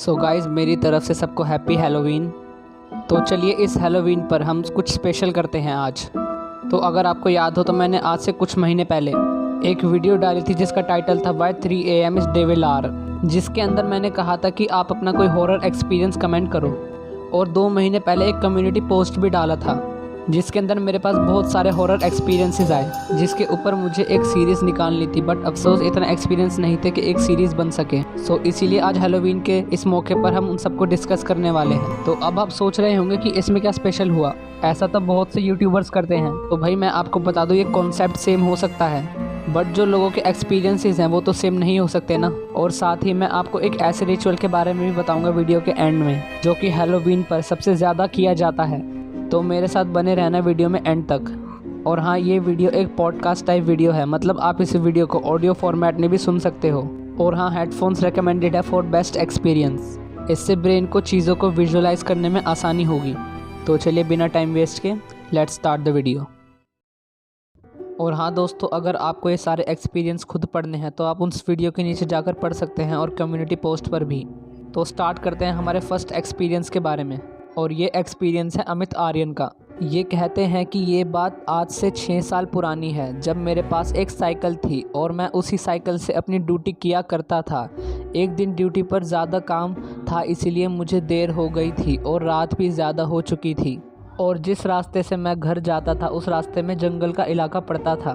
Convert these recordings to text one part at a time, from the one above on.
So guys मेरी तरफ से सबको हैप्पी हैलोवीन। तो चलिए इस हैलोवीन पर हम कुछ स्पेशल करते हैं आज। तो अगर आपको याद हो तो मैंने आज से कुछ महीने पहले एक वीडियो डाली थी जिसका टाइटल था Why 3 AM is Devil Hour, जिसके अंदर मैंने कहा था कि आप अपना कोई हॉरर एक्सपीरियंस कमेंट करो। और 2 महीने पहले एक कम्युनिटी पोस्ट भी डाला था जिसके अंदर मेरे पास बहुत सारे हॉरर एक्सपीरियंसेस आए, जिसके ऊपर मुझे एक सीरीज़ निकालनी थी। बट अफसोस इतना एक्सपीरियंस नहीं थे कि एक सीरीज़ बन सके। सो इसीलिए आज हैलोवीन के इस मौके पर हम उन सबको डिस्कस करने वाले हैं। तो अब आप सोच रहे होंगे कि इसमें क्या स्पेशल हुआ, ऐसा तो बहुत से यूट्यूबर्स करते हैं। तो भाई मैं आपको बता दूँ, ये कॉन्सेप्ट सेम हो सकता है बट जो लोगों के एक्सपीरियंसेस हैं वो तो सेम नहीं हो सकते ना। और साथ ही मैं आपको एक ऐसे रिचुअल के बारे में भी बताऊंगा वीडियो के एंड में, जो कि हैलोवीन पर सबसे ज़्यादा किया जाता है। तो मेरे साथ बने रहना वीडियो में एंड तक। और हाँ, ये वीडियो एक पॉडकास्ट टाइप वीडियो है, मतलब आप इस वीडियो को ऑडियो फॉर्मेट में भी सुन सकते हो। और हाँ, हेडफोन्स रिकमेंडेड है फॉर बेस्ट एक्सपीरियंस। इससे ब्रेन को चीज़ों को विजुअलाइज करने में आसानी होगी। तो चलिए बिना टाइम वेस्ट के लेट्स स्टार्ट द वीडियो। और हाँ दोस्तों, अगर आपको ये सारे एक्सपीरियंस खुद पढ़ने हैं तो आप उस वीडियो के नीचे जाकर पढ़ सकते हैं, और कम्युनिटी पोस्ट पर भी। तो स्टार्ट करते हैं हमारे फर्स्ट एक्सपीरियंस के बारे में। और ये एक्सपीरियंस है अमित आर्यन का। ये कहते हैं कि ये बात आज से 6 साल पुरानी है, जब मेरे पास एक साइकिल थी और मैं उसी साइकिल से अपनी ड्यूटी किया करता था। एक दिन ड्यूटी पर ज़्यादा काम था, इसीलिए मुझे देर हो गई थी और रात भी ज़्यादा हो चुकी थी। और जिस रास्ते से मैं घर जाता था उस रास्ते में जंगल का इलाका पड़ता था।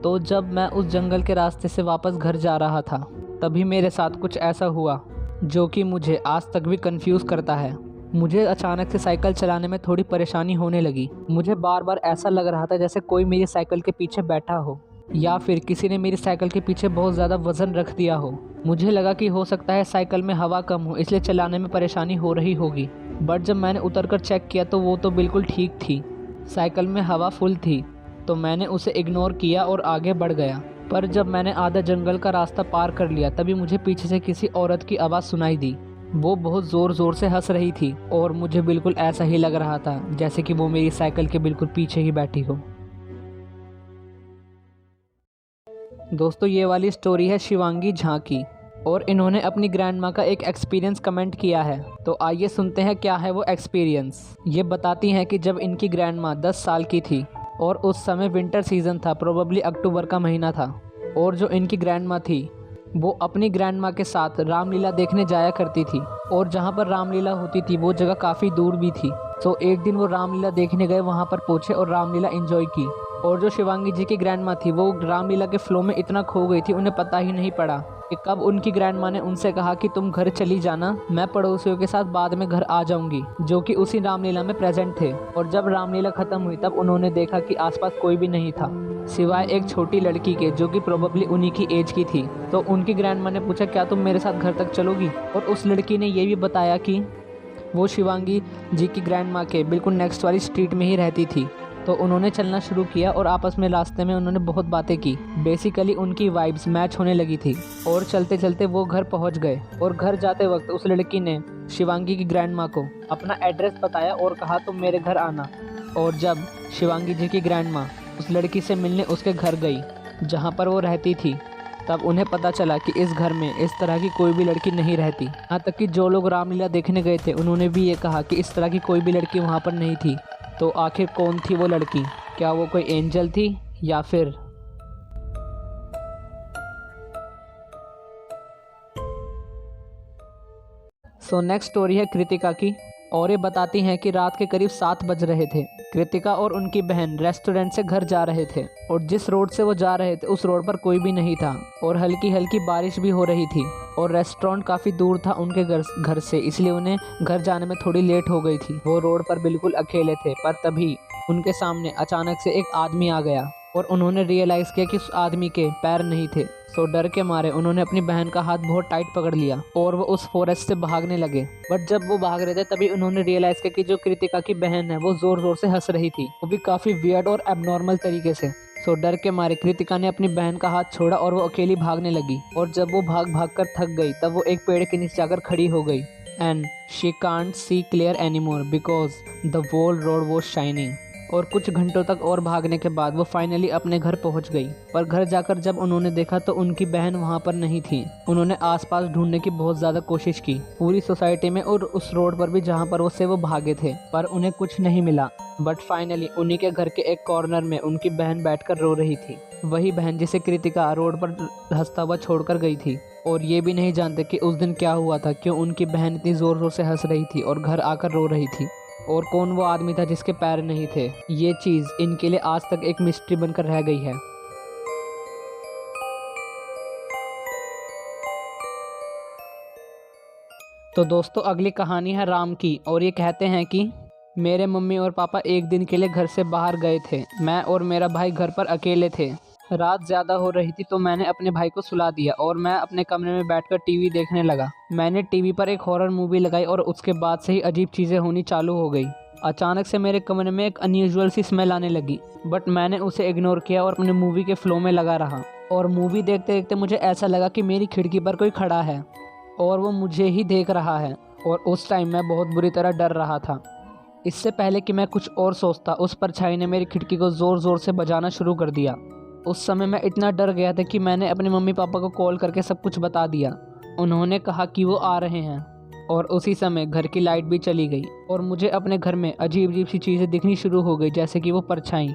तो जब मैं उस जंगल के रास्ते से वापस घर जा रहा था, तभी मेरे साथ कुछ ऐसा हुआ जो कि मुझे आज तक भी कंफ्यूज करता है। मुझे अचानक से साइकिल चलाने में थोड़ी परेशानी होने लगी। मुझे बार बार ऐसा लग रहा था जैसे कोई मेरी साइकिल के पीछे बैठा हो, या फिर किसी ने मेरी साइकिल के पीछे बहुत ज़्यादा वज़न रख दिया हो। मुझे लगा कि हो सकता है साइकिल में हवा कम हो, इसलिए चलाने में परेशानी हो रही होगी। बट जब मैंने उतरकर चेक किया तो वो तो बिल्कुल ठीक थी, साइकिल में हवा फुल थी। तो मैंने उसे इग्नोर किया और आगे बढ़ गया। पर जब मैंने आधा जंगल का रास्ता पार कर लिया, तभी मुझे पीछे से किसी औरत की आवाज़ सुनाई दी। वो बहुत ज़ोर ज़ोर से हंस रही थी और मुझे बिल्कुल ऐसा ही लग रहा था जैसे कि वो मेरी साइकिल के बिल्कुल पीछे ही बैठी हो। दोस्तों, ये वाली स्टोरी है शिवांगी झा की, और इन्होंने अपनी ग्रैंड माँ का एक एक्सपीरियंस कमेंट किया है। तो आइए सुनते हैं क्या है वो एक्सपीरियंस। ये बताती हैं कि जब इनकी ग्रैंड माँ 10 साल की थी और उस समय विंटर सीजन था, प्रोबेबली अक्टूबर का महीना था। और जो इनकी ग्रैंड माँ थी वो अपनी ग्रैंड माँ के साथ रामलीला देखने जाया करती थी। और जहाँ पर रामलीला होती थी वो जगह काफ़ी दूर भी थी। तो एक दिन वो रामलीला देखने गए, वहाँ पर पहुँचे और रामलीला एंजॉय की। और जो शिवांगी जी की ग्रैंड माँ थी वो रामलीला के फ्लो में इतना खो गई थी, उन्हें पता ही नहीं पड़ा कि कब उनकी ग्रैंड माँ ने उनसे कहा कि तुम घर चली जाना, मैं पड़ोसियों के साथ बाद में घर आ जाऊंगी, जो कि उसी रामलीला में प्रेजेंट थे। और जब रामलीला खत्म हुई तब उन्होंने देखा कि आसपास कोई भी नहीं था सिवाय एक छोटी लड़की के, जो कि प्रोबेबली उन्हीं की एज की थी। तो उनकी ग्रैंड माँ ने पूछा, क्या तुम मेरे साथ घर तक चलोगी? और उस लड़की ने ये भी बताया कि वो शिवांगी जी की ग्रैंड माँ के बिल्कुल नेक्स्ट वाली स्ट्रीट में ही रहती थी। तो उन्होंने चलना शुरू किया और आपस में रास्ते में उन्होंने बहुत बातें की। बेसिकली उनकी वाइब्स मैच होने लगी थी। और चलते चलते वो घर पहुंच गए। और घर जाते वक्त उस लड़की ने शिवांगी की ग्रैंड माँ को अपना एड्रेस बताया और कहा तुम मेरे घर आना। और जब शिवांगी जी की ग्रैंड माँ उस लड़की से मिलने उसके घर गई जहाँ पर वो रहती थी, तब उन्हें पता चला कि इस घर में इस तरह की कोई भी लड़की नहीं रहती। यहाँ तक कि जो लोग रामलीला देखने गए थे उन्होंने भी ये कहा कि इस तरह की कोई भी लड़की वहाँ पर नहीं थी। तो आखिर कौन थी वो लड़की? क्या वो कोई एंजल थी या फिर? सो नेक्स्ट स्टोरी है कृतिका की, और ये बताती हैं कि रात के करीब 7 बज रहे थे। कृतिका और उनकी बहन रेस्टोरेंट से घर जा रहे थे, और जिस रोड से वो जा रहे थे उस रोड पर कोई भी नहीं था, और हल्की हल्की बारिश भी हो रही थी। और रेस्टोरेंट काफ़ी दूर था उनके घर से, इसलिए उन्हें घर जाने में थोड़ी लेट हो गई थी। वो रोड पर बिल्कुल अकेले थे, पर तभी उनके सामने अचानक से एक आदमी आ गया और उन्होंने रियलाइज़ किया कि उस आदमी के पैर नहीं थे। सो डर के मारे उन्होंने अपनी बहन का हाथ बहुत टाइट पकड़ लिया और वो उस फॉरेस्ट से भागने लगे। बट जब वो भाग रहे थे तभी उन्होंने रियलाइज़ किया कि जो कृतिका की बहन है वो ज़ोर ज़ोर से हंस रही थी, वो भी काफ़ी वियर्ड और एबनॉर्मल तरीके से। सो डर के मारे कृतिका ने अपनी बहन का हाथ छोड़ा और वो अकेली भागने लगी। और जब वो भाग भाग कर थक गई तब वो एक पेड़ के नीचे जाकर खड़ी हो गई। And she can't see clear anymore because the whole road was shining. और कुछ घंटों तक और भागने के बाद वो फाइनली अपने घर पहुंच गई। पर घर जाकर जब उन्होंने देखा तो उनकी बहन वहां पर नहीं थी। उन्होंने आसपास ढूंढने की बहुत ज़्यादा कोशिश की, पूरी सोसाइटी में और उस रोड पर भी जहां पर वो भागे थे, पर उन्हें कुछ नहीं मिला। बट फाइनली उन्हीं के घर के एक कॉर्नर में उनकी बहन बैठकर रो रही थी। वही बहन जिसे कृतिका रोड पर हंसता हुआ छोड़कर गई थी। और ये भी नहीं जानते कि उस दिन क्या हुआ था, क्यों उनकी बहन इतनी ज़ोर ज़ोर से हंस रही थी और घर आकर रो रही थी, और कौन वो आदमी था जिसके पैर नहीं थे। ये चीज़ इनके लिए आज तक एक मिस्ट्री बनकर रह गई है। तो दोस्तों अगली कहानी है राम की, और ये कहते हैं कि मेरे मम्मी और पापा एक दिन के लिए घर से बाहर गए थे। मैं और मेरा भाई घर पर अकेले थे। रात ज़्यादा हो रही थी तो मैंने अपने भाई को सुला दिया और मैं अपने कमरे में बैठकर टीवी देखने लगा। मैंने टीवी पर एक हॉरर मूवी लगाई और उसके बाद से ही अजीब चीज़ें होनी चालू हो गई। अचानक से मेरे कमरे में एक अनयूजुअल सी स्मेल आने लगी, बट मैंने उसे इग्नोर किया और अपने मूवी के फ्लो में लगा रहा। और मूवी देखते देखते मुझे ऐसा लगा कि मेरी खिड़की पर कोई खड़ा है और वो मुझे ही देख रहा है। और उस टाइम मैं बहुत बुरी तरह डर रहा था। इससे पहले कि मैं कुछ और सोचता, उस परछाई ने मेरी खिड़की को ज़ोर ज़ोर से बजाना शुरू कर दिया। उस समय मैं इतना डर गया था कि मैंने अपने मम्मी पापा को कॉल करके सब कुछ बता दिया। उन्होंने कहा कि वो आ रहे हैं, और उसी समय घर की लाइट भी चली गई और मुझे अपने घर में अजीब अजीब सी चीज़ें दिखनी शुरू हो गई, जैसे कि वो परछाई।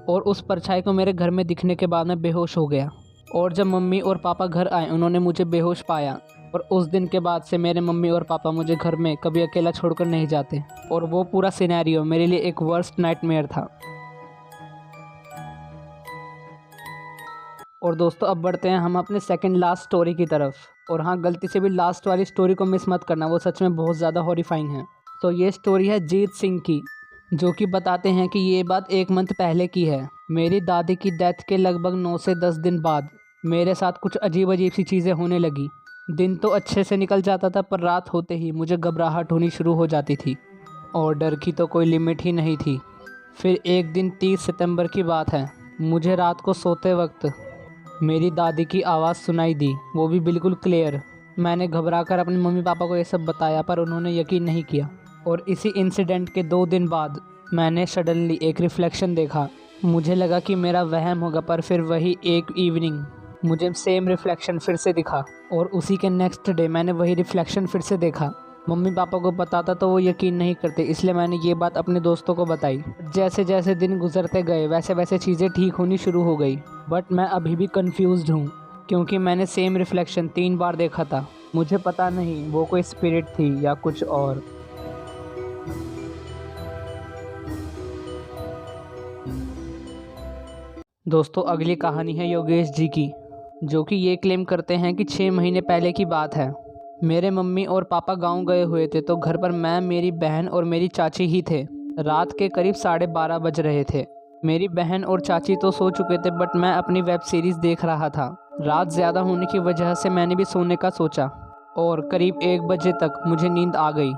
और उस परछाई को मेरे घर में दिखने के बाद मैं बेहोश हो गया। और जब मम्मी और पापा घर आए उन्होंने मुझे बेहोश पाया। और उस दिन के बाद से मेरे मम्मी और पापा मुझे घर में कभी अकेला छोड़कर नहीं जाते। और वो पूरा सिनेरियो मेरे लिए एक वर्स्ट नाइटमेयर था। और दोस्तों अब बढ़ते हैं हम अपने सेकंड लास्ट स्टोरी की तरफ। और हाँ, गलती से भी लास्ट वाली स्टोरी को मिस मत करना, वो सच में बहुत ज़्यादा हॉरिफाइंग है। तो ये स्टोरी है जीत सिंह की, जो कि बताते हैं कि ये बात 1 मंथ पहले की है। मेरी दादी की डेथ के लगभग 9 से 10 दिन बाद मेरे साथ कुछ अजीब अजीब सी चीज़ें होने लगी। दिन तो अच्छे से निकल जाता था, पर रात होते ही मुझे घबराहट होनी शुरू हो जाती थी और डर की तो कोई लिमिट ही नहीं थी। फिर एक दिन 30 सितंबर की बात है, मुझे रात को सोते वक्त मेरी दादी की आवाज़ सुनाई दी, वो भी बिल्कुल क्लियर। मैंने घबराकर अपने मम्मी पापा को ये सब बताया, पर उन्होंने यकीन नहीं किया। और इसी इंसिडेंट के 2 दिन बाद मैंने सडनली एक रिफ्लेक्शन देखा। मुझे लगा कि मेरा वहम होगा, पर फिर वही एक इवनिंग मुझे सेम रिफ्लेक्शन फिर से दिखा। और उसी के नेक्स्ट डे मैंने वही रिफ्लेक्शन फिर से देखा। मम्मी पापा को बताता तो वो यकीन नहीं करते, इसलिए मैंने ये बात अपने दोस्तों को बताई। जैसे जैसे दिन गुजरते गए वैसे वैसे चीज़ें ठीक होनी शुरू हो गई। बट मैं अभी भी कंफ्यूज्ड हूँ, क्योंकि मैंने सेम रिफ्लेक्शन 3 बार देखा था। मुझे पता नहीं वो कोई स्पिरिट थी या कुछ और। दोस्तों अगली कहानी है योगेश जी की, जो कि ये क्लेम करते हैं कि 6 महीने पहले की बात है। मेरे मम्मी और पापा गांव गए हुए थे, तो घर पर मैं, मेरी बहन और मेरी चाची ही थे। रात के करीब 12:30 बज रहे थे। मेरी बहन और चाची तो सो चुके थे, बट मैं अपनी वेब सीरीज़ देख रहा था। रात ज़्यादा होने की वजह से मैंने भी सोने का सोचा, और करीब 1 बजे तक मुझे नींद आ गई।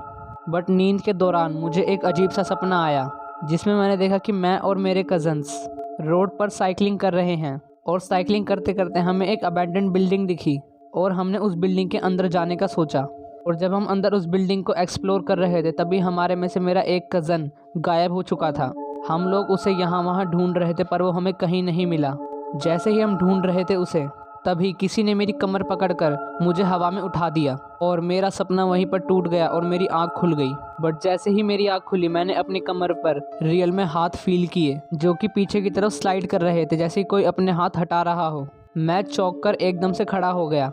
बट नींद के दौरान मुझे एक अजीब सा सपना आया, जिसमें मैंने देखा कि मैं और मेरे कज़न्स रोड पर साइकिलिंग कर रहे हैं। और साइकिलिंग करते करते हमें एक अबैंडन्ड बिल्डिंग दिखी, और हमने उस बिल्डिंग के अंदर जाने का सोचा। और जब हम अंदर उस बिल्डिंग को एक्सप्लोर कर रहे थे, तभी हमारे में से मेरा एक कज़न गायब हो चुका था। हम लोग उसे यहाँ वहाँ ढूंढ रहे थे, पर वो हमें कहीं नहीं मिला। जैसे ही हम ढूंढ रहे थे उसे, तभी किसी ने मेरी कमर पकड़कर मुझे हवा में उठा दिया, और मेरा सपना वहीं पर टूट गया और मेरी आँख खुल गई। बट जैसे ही मेरी आँख खुली, मैंने अपनी कमर पर रियल में हाथ फील किए, जो कि पीछे की तरफ स्लाइड कर रहे थे, जैसे कोई अपने हाथ हटा रहा हो। मैं चौंक कर एकदम से खड़ा हो गया।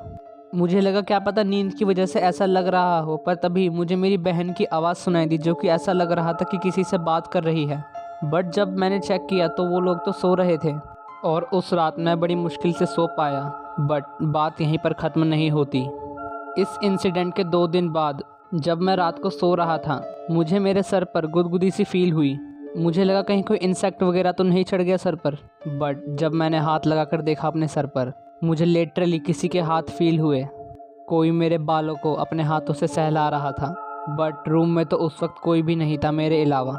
मुझे लगा क्या पता नींद की वजह से ऐसा लग रहा हो, पर तभी मुझे मेरी बहन की आवाज़ सुनाई दी, जो कि ऐसा लग रहा था कि किसी से बात कर रही है। बट जब मैंने चेक किया तो वो लोग तो सो रहे थे, और उस रात मैं बड़ी मुश्किल से सो पाया। बट बात यहीं पर ख़त्म नहीं होती। इस इंसिडेंट के 2 दिन बाद जब मैं रात को सो रहा था, मुझे मेरे सर पर गुदगुदी सी फील हुई। मुझे लगा कहीं कोई इंसेक्ट वगैरह तो नहीं चढ़ गया सर पर। बट जब मैंने हाथ लगाकर देखा अपने सर पर, मुझे लिटरली किसी के हाथ फील हुए। कोई मेरे बालों को अपने हाथों से सहला रहा था। बट रूम में तो उस वक्त कोई भी नहीं था मेरे अलावा।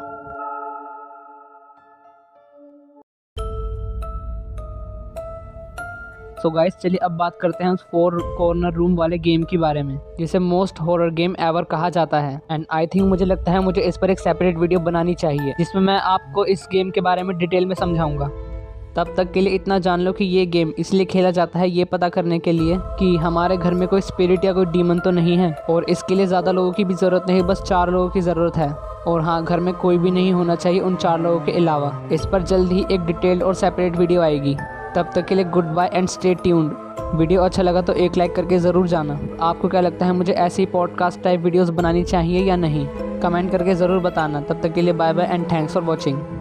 सो गाइस चलिए अब बात करते हैं उस 4 कॉर्नर रूम वाले गेम के बारे में जिसे मोस्ट हॉरर गेम एवर कहा जाता है। एंड आई थिंक मुझे लगता है मुझे इस पर एक सेपरेट वीडियो बनानी चाहिए जिसमें मैं आपको इस गेम के बारे में डिटेल में समझाऊंगा। तब तक के लिए इतना जान लो कि ये गेम इसलिए खेला जाता है ये पता करने के लिए कि हमारे घर में कोई स्पिरिट या कोई डीमन तो नहीं है, और इसके लिए ज़्यादा लोगों की भी ज़रूरत नहीं, बस 4 लोगों की ज़रूरत है। और हाँ, घर में कोई भी नहीं होना चाहिए उन 4 लोगों के अलावा। इस पर जल्द ही एक डिटेल्ड और सेपरेट वीडियो आएगी। तब तक के लिए goodbye and stay tuned. Video अच्छा लगा तो एक लाइक करके ज़रूर जाना। आपको क्या लगता है मुझे ऐसी पॉडकास्ट टाइप वीडियोस बनानी चाहिए या नहीं, कमेंट करके ज़रूर बताना। तब तक के लिए bye bye and thanks for watching.